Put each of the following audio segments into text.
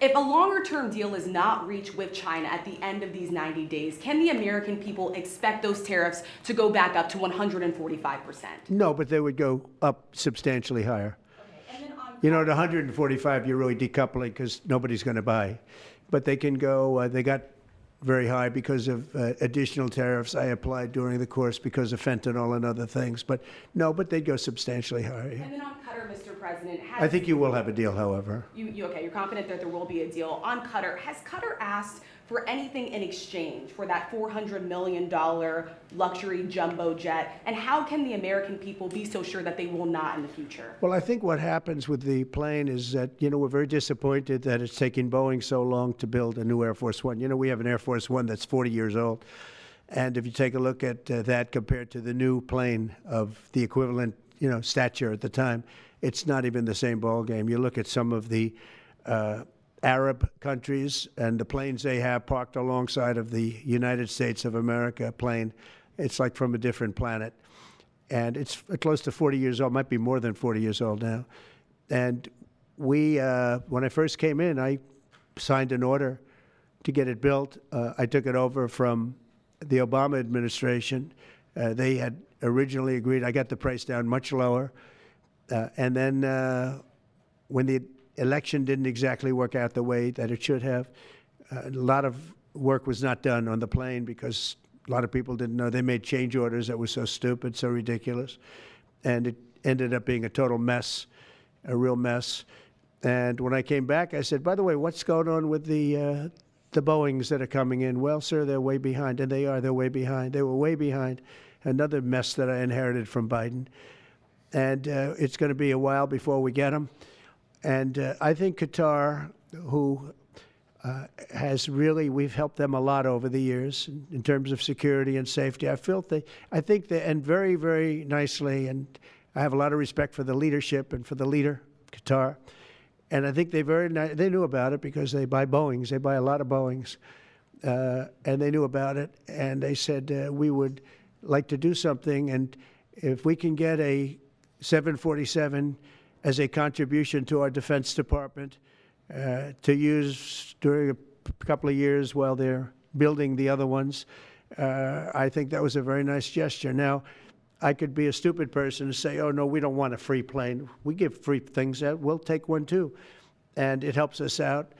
If a longer-term deal is not reached with China at the end of these 90 days, can the American people expect those tariffs to go back up to 145%? No, but they would go up substantially higher. Okay. And then You know, at 145, you're really decoupling because nobody's going to buy. But they can go, they got very high because of additional tariffs I applied during the course because of fentanyl and other things. But no, but they'd go substantially higher. And then on Qatar, Mr. President, I think you will have a deal, however. Okay, you're confident that there will be a deal. On Qatar, has Qatar asked for anything in exchange for that $400 million luxury jumbo jet? And how can the American people be so sure that they will not in the future? Well, I think what happens with the plane is that, you know, we're very disappointed that it's taking Boeing so long to build a new Air Force One. You know, we have an Air Force One that's 40 years old. And if you take a look at that compared to the new plane of the equivalent, you know, stature at the time, it's not even the same ballgame. You look at some of the Arab countries and the planes they have parked alongside of the United States of America plane, it's like from a different planet. And it's close to 40 years old, might be more than 40 years old now. And we, when I first came in, I signed an order to get it built. I took it over from the Obama administration. They had originally agreed. I got the price down much lower. And then when the election didn't exactly work out the way that it should have, a lot of work was not done on the plane because a lot of people didn't know. They made change orders that were so stupid, so ridiculous. And it ended up being a total mess, a real mess. And when I came back, I said, by the way, what's going on with the Boeings that are coming in? Well, sir, they're way behind. And they are. They're way behind. They were way behind. Another mess that I inherited from Biden. And it's going to be a while before we get them. And I think Qatar, who has really, we've helped them a lot over the years in terms of security and safety. I think they, and very, very nicely, and I have a lot of respect for the leadership and for the leader, Qatar. And I think they knew about it because they buy Boeings. They buy a lot of Boeings. And they knew about it. And they said, we would like to do something. And if we can get a 747 as a contribution to our Defense Department to use during a couple of years while they're building the other ones, I think that was a very nice gesture. Now, I could be a stupid person and say, oh, no, we don't want a free plane. We give free things out. We'll take one, too. And it helps us out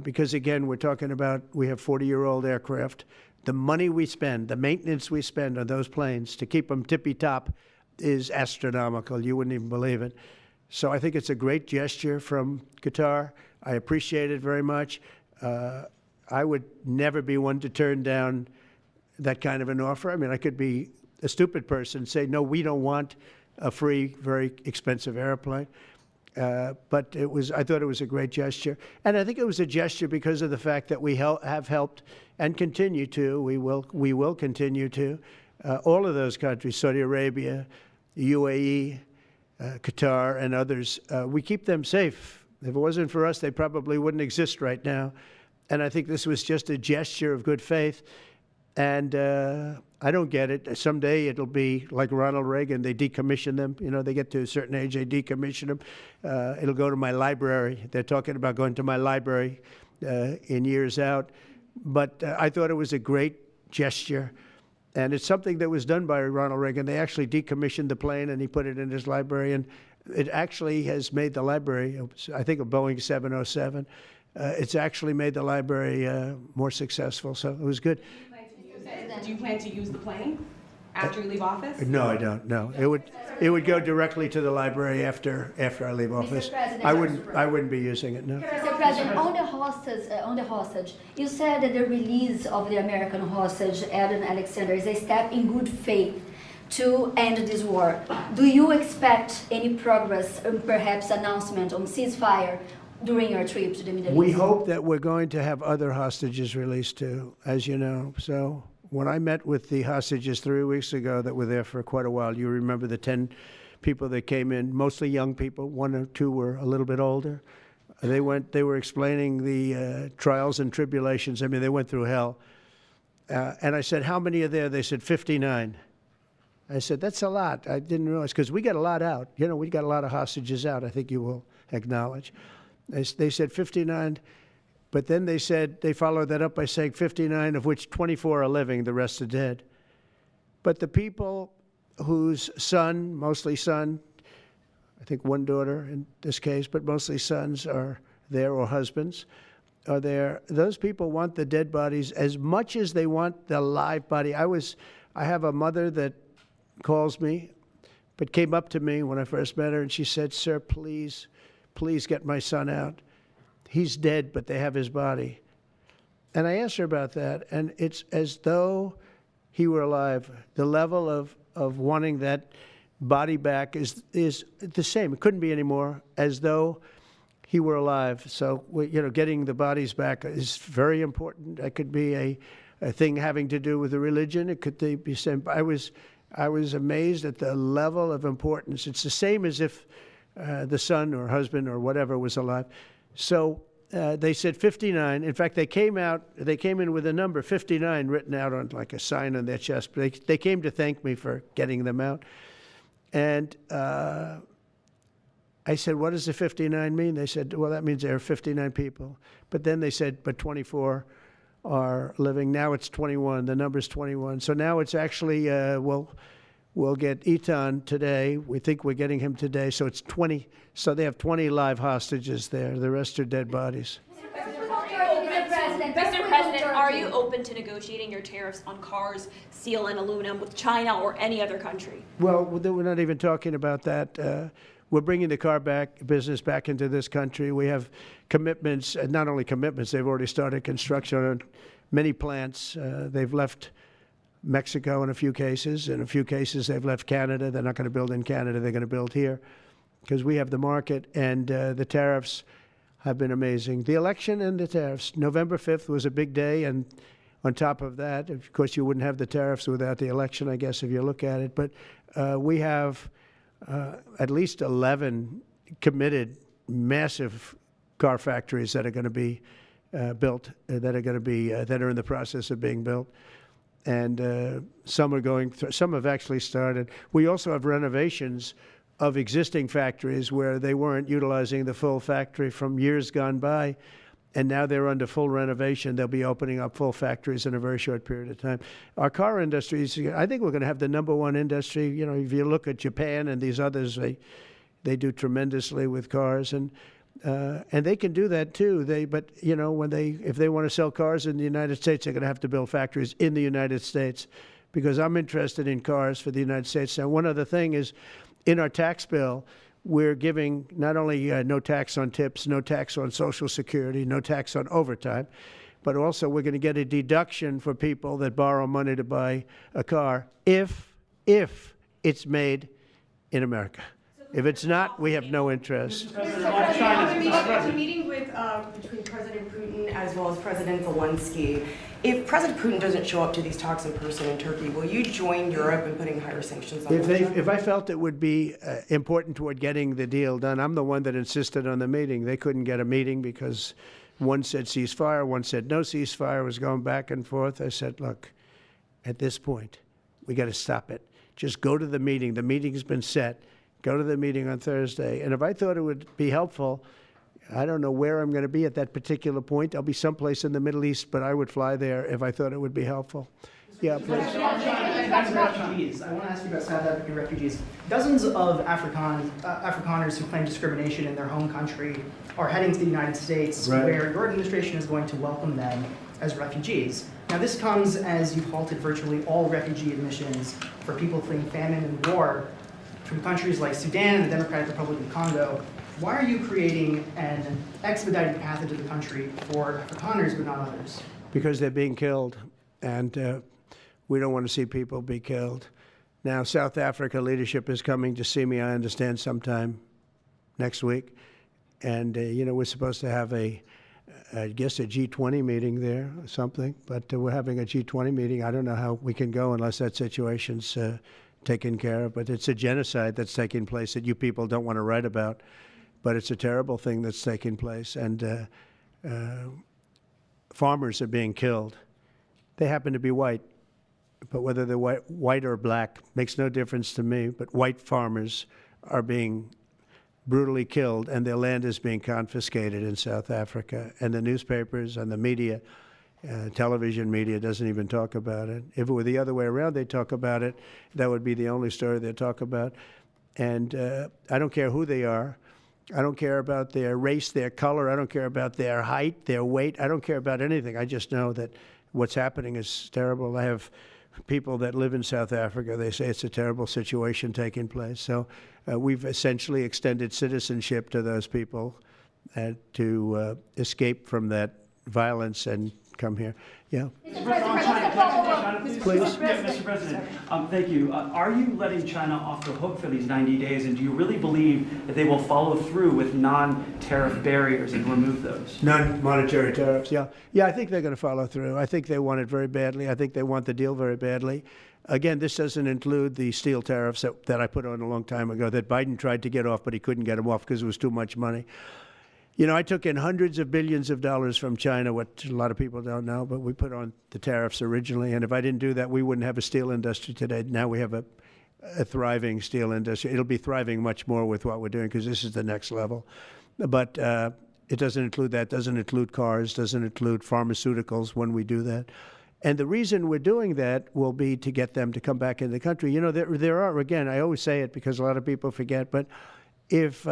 because, again, we're talking about we have 40-year-old aircraft. The money we spend, the maintenance we spend on those planes to keep them tippy-top is astronomical. You wouldn't even believe it. So I think it's a great gesture from Qatar. I appreciate it very much. I would never be one to turn down that kind of an offer. I mean, I could be a stupid person and say, no, we don't want a free, very expensive airplane. But I thought it was a great gesture. And I think it was a gesture because of the fact that we have helped and continue to, we will continue to, all of those countries, Saudi Arabia, UAE, Qatar, and others, we keep them safe. If it wasn't for us, they probably wouldn't exist right now. And I think this was just a gesture of good faith. And I don't get it. Someday it'll be like Ronald Reagan. They decommission them. You know, they get to a certain age, they decommission them. It'll go to my library. They're talking about going to my library in years out. But I thought it was a great gesture. And it's something that was done by Ronald Reagan. They actually decommissioned the plane, and he put it in his library. And it actually has made the library, I think, a Boeing 707. It's actually made the library more successful. So it was good. Do you plan to use the plane after you leave office? No, I don't. No, it would go directly to the library after I leave office. I wouldn't be using it. No. Mr. President, on the hostage, you said that the release of the American hostage, Adam Alexander, is a step in good faith to end this war. Do you expect any progress and perhaps announcement on ceasefire during your trip to the Middle East? We hope that we're going to have other hostages released too, as you know. So when I met with the hostages 3 weeks ago that were there for quite a while, you remember the 10 people that came in, mostly young people. 1 or 2 were a little bit older. They were explaining the trials and tribulations. I mean, they went through hell. And I said, how many are there? They said 59. I said, that's a lot. I didn't realize, because we got a lot out. You know, we got a lot of hostages out, I think you will acknowledge. They said 59. But then they said, they followed that up by saying 59, of which 24 are living, the rest are dead. But the people whose son, mostly son, I think one daughter in this case, but mostly sons are there, or husbands are there, those people want the dead bodies as much as they want the live body. I have a mother that calls me, but came up to me when I first met her, and she said, "Sir, please, please get my son out. He's dead, but they have his body." And I asked her about that, and it's as though he were alive. The level of wanting that body back is the same. It couldn't be any more, as though he were alive. So, getting the bodies back is very important. That could be a thing having to do with the religion. It could be same. I was amazed at the level of importance. It's the same as if the son or husband or whatever was alive. So they said 59. In fact, they came in with a number 59 written out on like a sign on their chest. But they came to thank me for getting them out. And I said, "What does the 59 mean?" They said, "Well, that means there are 59 people." But then they said, "But 24 are living." Now it's 21. The number's 21. So now it's actually, we'll get Etan today. We think we're getting him today. So it's 20. So they have 20 live hostages there. The rest are dead bodies. Mr. President, are you open to negotiating your tariffs on cars, steel, and aluminum with China or any other country? Well, we're not even talking about that. We're bringing the car business back into this country. We have commitments, not only commitments, they've already started construction on many plants. They've left Mexico in a few cases. In a few cases, they've left Canada. They're not going to build in Canada. They're going to build here because we have the market, and the tariffs have been amazing. The election and the tariffs. November 5th was a big day, and on top of that, of course, you wouldn't have the tariffs without the election, I guess, if you look at it. But we have at least 11 committed massive car factories that are going to be built, that are in the process of being built. And some are going through, some have actually started. We also have renovations of existing factories where they weren't utilizing the full factory from years gone by, and now they're under full renovation. They'll be opening up full factories in a very short period of time. Our car industry is, I think we're going to have the #1 industry. If you look at Japan and these others, they do tremendously with cars, and they can do that too. If they want to sell cars in the United States, they're going to have to build factories in the United States, because I'm interested in cars for the United States. Now, one other thing is, in our tax bill, we're giving not only no tax on tips, no tax on Social Security, no tax on overtime, but also we're going to get a deduction for people that borrow money to buy a car if it's made in America. If it's not, we have no interest. A meeting between President Putin as well as President Zelensky. If President Putin doesn't show up to these talks in person in Turkey, will you join Europe in putting higher sanctions on Russia? If I felt it would be important toward getting the deal done, I'm the one that insisted on the meeting. They couldn't get a meeting because one said ceasefire, one said no ceasefire. It was going back and forth. I said, look, at this point, we got to stop it. Just go to the meeting. The meeting's been set. Go to the meeting on Thursday. And if I thought it would be helpful, I don't know where I'm going to be at that particular point. I'll be someplace in the Middle East, but I would fly there if I thought it would be helpful. Yeah, please. Back to refugees. I want to ask you about South African refugees. Dozens of Afrikaners who claim discrimination in their home country are heading to the United States, right, where your administration is going to welcome them as refugees. Now, this comes as you've halted virtually all refugee admissions for people fleeing famine and war from countries like Sudan and the Democratic Republic of Congo. Why are you creating an expedited path into the country for Afrikaners but not others? Because they're being killed, and we don't want to see people be killed. Now, South Africa leadership is coming to see me, I understand, sometime next week. And, we're supposed to have I guess a G20 meeting there or something, but we're having a G20 meeting. I don't know how we can go unless that situation's taken care of, but it's a genocide that's taking place that you people don't want to write about, but it's a terrible thing that's taking place, and farmers are being killed. They happen to be white, but whether they're white or black makes no difference to me, but white farmers are being brutally killed, and their land is being confiscated in South Africa. And the newspapers and the media, television media, doesn't even talk about it. If it were the other way around, they'd talk about it. That would be the only story they'd talk about. And I don't care who they are. I don't care about their race, their color. I don't care about their height, their weight. I don't care about anything. I just know that what's happening is terrible. I have people that live in South Africa. They say it's a terrible situation taking place. So we've essentially extended citizenship to those people to escape from that violence and come here. Yeah. Mr. President, Please. Mr. President, thank you. Are you letting China off the hook for these 90 days, and do you really believe that they will follow through with non-tariff barriers and remove those? Non-monetary tariffs, yeah. Yeah, I think they're going to follow through. I think they want it very badly. I think they want the deal very badly. Again, this doesn't include the steel tariffs that I put on a long time ago that Biden tried to get off, but he couldn't get them off because it was too much money. You know, I took in hundreds of billions of dollars from China, what a lot of people don't know, but we put on the tariffs originally. And if I didn't do that, we wouldn't have a steel industry today. Now we have a thriving steel industry. It'll be thriving much more with what we're doing because this is the next level. But it doesn't include that, doesn't include cars, doesn't include pharmaceuticals when we do that. And the reason we're doing that will be to get them to come back in the country. You know, there are, again, I always say it because a lot of people forget, but if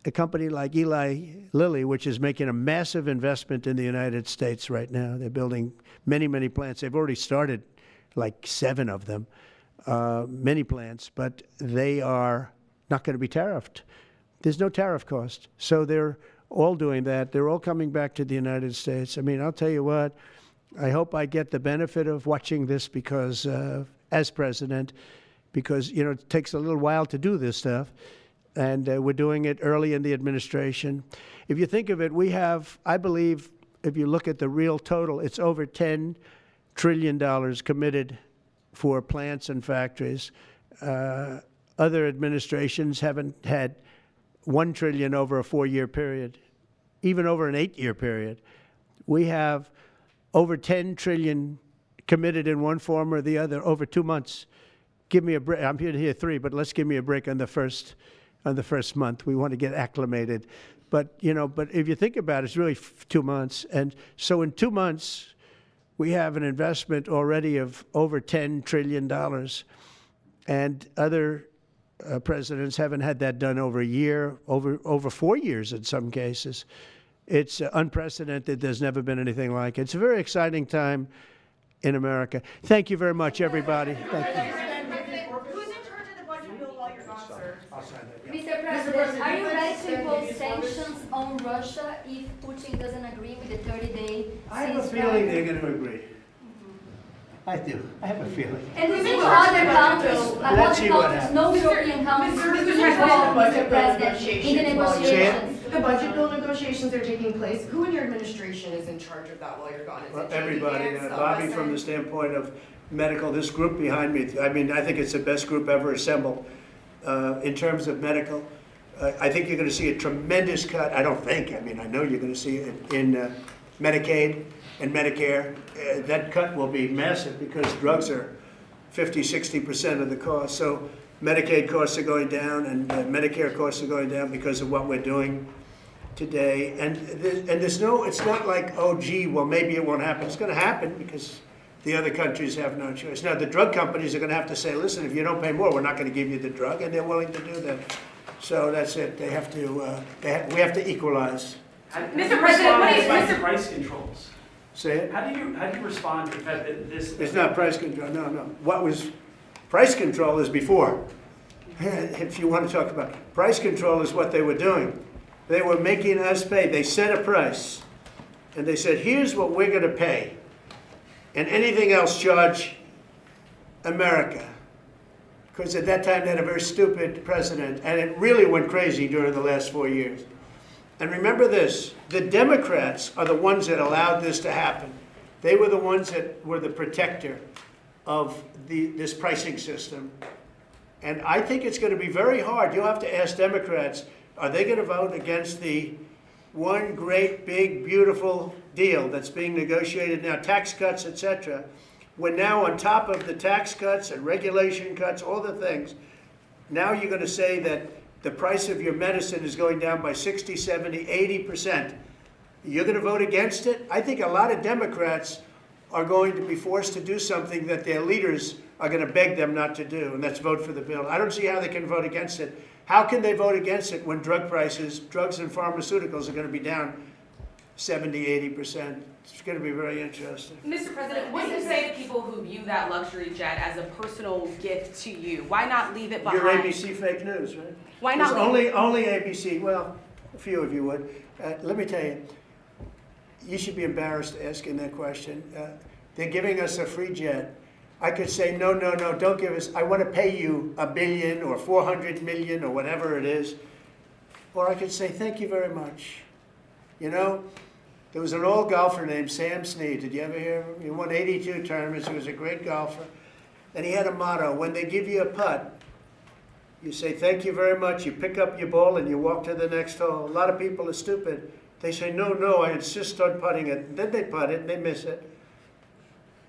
a company like Eli Lilly, which is making a massive investment in the United States right now. They're building many, many plants. They've already started like 7 of them, many plants, but they are not going to be tariffed. There's no tariff cost. So they're all doing that. They're all coming back to the United States. I mean, I'll tell you what, I hope I get the benefit of watching this because, as president, because, you know, it takes a little while to do this stuff. And we're doing it early in the administration. If you think of it, we have, I believe, if you look at the real total, it's over $10 trillion committed for plants and factories. Other administrations haven't had $1 trillion over a 4-year period, even over an 8-year period. We have over $10 trillion committed in one form or the other over 2 months. Give me a break. I'm here 3, but let's give me a break on the first month. We want to get acclimated. But, you know, but if you think about it, it's really 2 months. And so in 2 months, we have an investment already of over $10 trillion. And other presidents haven't had that done over a year, over 4 years in some cases. It's unprecedented. There's never been anything like it. It's a very exciting time in America. Thank you very much, everybody. Thank you. Mr. President, are you ready to impose sanctions on Russia if Putin doesn't agree with the 30-day ceasefire? I have a feeling they're going to agree. I do. I have a feeling. And we think other countries, no European countries, involved, Mr. President, in the negotiations. The budget bill negotiations are taking place. Who in your administration is in charge of that while you're gone? Is it Everybody. Bobby, from the standpoint of medical, this group behind me, I mean, I think it's the best group ever assembled. In terms of medical, I think you're going to see a tremendous cut. I don't think, I mean, I know you're going to see it in Medicaid and Medicare. That cut will be massive because drugs are 50–60% of the cost. So Medicaid costs are going down and Medicare costs are going down because of what we're doing today. And there's no, it's not like, oh, gee, well, maybe it won't happen. It's going to happen because the other countries have no choice. Now, the drug companies are going to have to say, listen, if you don't pay more, we're not going to give you the drug, and they're willing to do that. So that's it. They have to, we have to equalize. Mr. President, what is Mr. Price controls? Say it? How do you respond to the fact that this... It's not price control, no. What was, price control is before. If you want to talk about, price control is what they were doing. They were making us pay. They set a price, and they said, here's what we're going to pay. And anything else, charge America. Because at that time, they had a very stupid president, and it really went crazy during the last 4 years. And remember this, the Democrats are the ones that allowed this to happen. They were the ones that were the protector of this pricing system. And I think it's going to be very hard. You'll have to ask Democrats, are they going to vote against the one great, big, beautiful deal that's being negotiated now, tax cuts, etc. When now on top of the tax cuts and regulation cuts, all the things, now you're going to say that the price of your medicine is going down by 60, 70, 80%. You're going to vote against it? I think a lot of Democrats are going to be forced to do something that their leaders are going to beg them not to do, and that's vote for the bill. I don't see how they can vote against it. How can they vote against it when drug prices, drugs and pharmaceuticals are going to be down 70, 80%? It's going to be very interesting. Mr. President, what do you say to people who view that luxury jet as a personal gift to you? Why not leave it behind? You're ABC fake news, right? Why not It's only ABC. Well, a few of you would. Let me tell you, you should be embarrassed asking that question. They're giving us a free jet. I could say, no, no, no, don't give us, I want to pay you $1 billion or 400 million or whatever it is. Or I could say, thank you very much. You know, there was an old golfer named Sam Snead. Did you ever hear of him? He won 82 tournaments. He was a great golfer. And he had a motto: when they give you a putt, you say, thank you very much. You pick up your ball and you walk to the next hole. A lot of people are stupid. They say, no, no, I insist on putting it. And then they putt it and they miss it.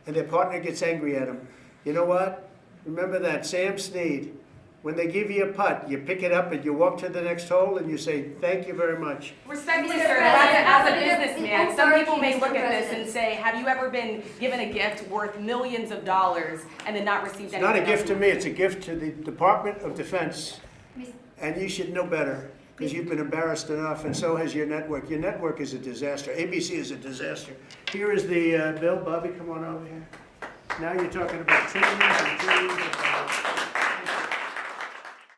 And their partner gets angry at them. You know what? Remember that, Sam Snead. When they give you a putt, you pick it up and you walk to the next hole and you say, thank you very much. Respectfully, Mr. sir, President, as a in businessman, some people may Mr. look at this President. and say, have you ever been given a gift worth millions of dollars and then not received It's anything not a else? gift to me, it's a gift to the Department of Defense. Mis- And you should know better, because you've been embarrassed enough, and so has your network. Your network is a disaster. ABC is a disaster. Here is the bill. Bobby, come on over here. Now you're talking about trillions and trillions of dollars.